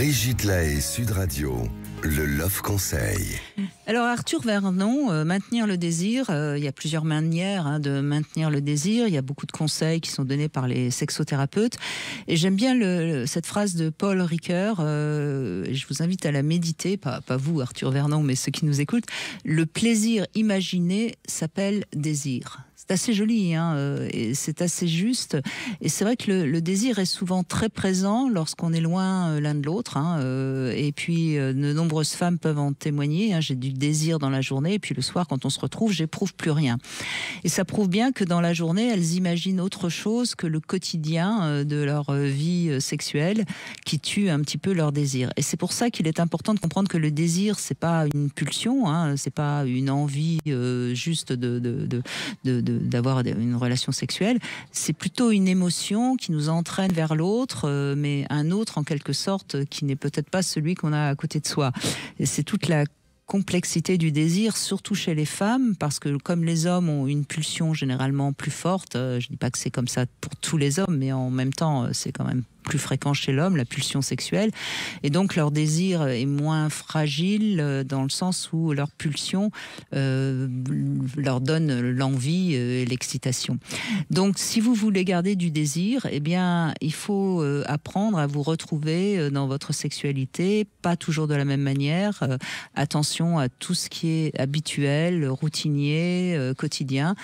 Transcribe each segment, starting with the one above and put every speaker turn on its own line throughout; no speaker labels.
Brigitte Lahaie, Sud Radio, le Love Conseil.
Alors Arthur Vernon, maintenir le désir, il y a plusieurs manières de maintenir le désir, il y a beaucoup de conseils qui sont donnés par les sexothérapeutes et j'aime bien cette phrase de Paul Ricoeur, je vous invite à la méditer, pas vous Arthur Vernon mais ceux qui nous écoutent, le plaisir imaginé s'appelle désir. C'est assez joli et c'est assez juste. Et c'est vrai que le désir est souvent très présent lorsqu'on est loin l'un de l'autre. Et puis, de nombreuses femmes peuvent en témoigner. J'ai du désir dans la journée. Et puis le soir, quand on se retrouve, j'éprouve plus rien. Et ça prouve bien que dans la journée, elles imaginent autre chose que le quotidien de leur vie sexuelle qui tue un petit peu leur désir. Et c'est pour ça qu'il est important de comprendre que le désir, c'est pas une pulsion, c'est pas une envie juste d'avoir une relation sexuelle, c'est plutôt une émotion qui nous entraîne vers l'autre, mais un autre en quelque sorte qui n'est peut-être pas celui qu'on a à côté de soi. Et c'est toute la complexité du désir, surtout chez les femmes, parce que comme les hommes ont une pulsion généralement plus forte, je dis pas que c'est comme ça pour tous les hommes, mais en même temps c'est quand même plus fréquent chez l'homme, la pulsion sexuelle, et donc leur désir est moins fragile dans le sens où leur pulsion leur donne l'envie et l'excitation. Donc si vous voulez garder du désir, eh bien il faut apprendre à vous retrouver dans votre sexualité, pas toujours de la même manière, attention à tout ce qui est habituel, routinier, quotidien,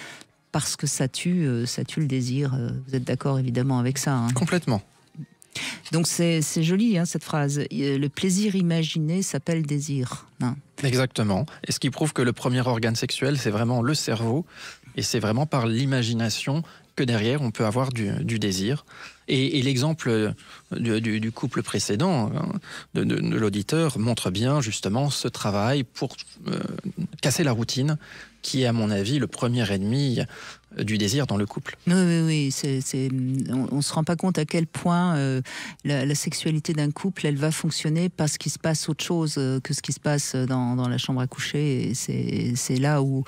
parce que ça tue le désir. Vous êtes d'accord évidemment avec ça,
Complètement.
Donc c'est joli cette phrase. Le plaisir imaginé s'appelle désir.
Exactement. Et ce qui prouve que le premier organe sexuel, c'est vraiment le cerveau. Et c'est vraiment par l'imagination que derrière, on peut avoir du désir. Et l'exemple du couple précédent de l'auditeur montre bien justement ce travail pour casser la routine, qui est à mon avis le premier ennemi du désir dans le couple.
Oui. On ne se rend pas compte à quel point la sexualité d'un couple, elle va fonctionner parce qu'il se passe autre chose que ce qui se passe dans la chambre à coucher. Et c'est là où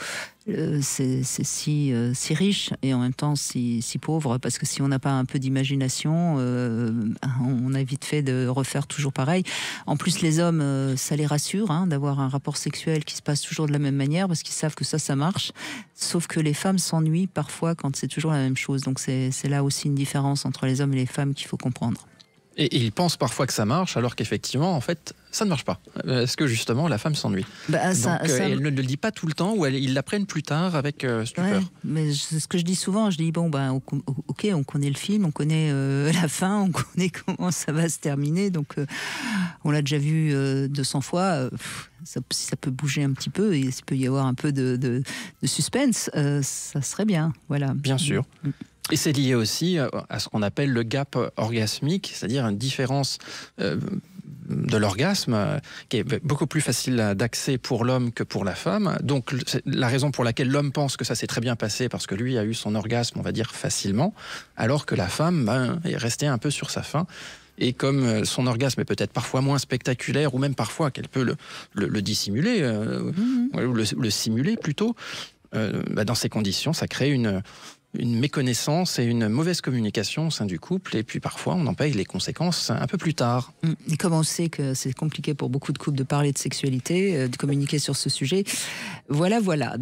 c'est si riche et en même temps si pauvre, parce que si on n'a pas un peu d'imagination, on a vite fait de refaire toujours pareil. En plus, les hommes, ça les rassure d'avoir un rapport sexuel qui se passe toujours de la même manière, parce qu'ils savent que ça marche. Sauf que les femmes s'ennuient parfois quand c'est toujours la même chose. Donc c'est là aussi une différence entre les hommes et les femmes qu'il faut comprendre.
Et ils pensent parfois que ça marche, alors qu'effectivement, en fait, ça ne marche pas. Est-ce que justement, la femme s'ennuie? Elle ne le dit pas tout le temps, ou ils l'apprennent plus tard avec stupeur.
Ouais, mais c'est ce que je dis souvent. Je dis, ok, on connaît le film, on connaît la fin, on connaît comment ça va se terminer. Donc, on l'a déjà vu 200 fois. Ça peut bouger un petit peu et il peut y avoir un peu de suspense. Ça serait bien, voilà.
Bien sûr. Et c'est lié aussi à ce qu'on appelle le gap orgasmique, c'est-à-dire une différence de l'orgasme qui est beaucoup plus facile d'accès pour l'homme que pour la femme. Donc la raison pour laquelle l'homme pense que ça s'est très bien passé, parce que lui a eu son orgasme, on va dire, facilement, alors que la femme est restée un peu sur sa faim. Et comme son orgasme est peut-être parfois moins spectaculaire, ou même parfois qu'elle peut le dissimuler, ou le simuler plutôt, dans ces conditions, ça crée une méconnaissance et une mauvaise communication au sein du couple, et puis parfois on en paye les conséquences un peu plus tard.
Et comme on sait que c'est compliqué pour beaucoup de couples de parler de sexualité, de communiquer sur ce sujet, voilà.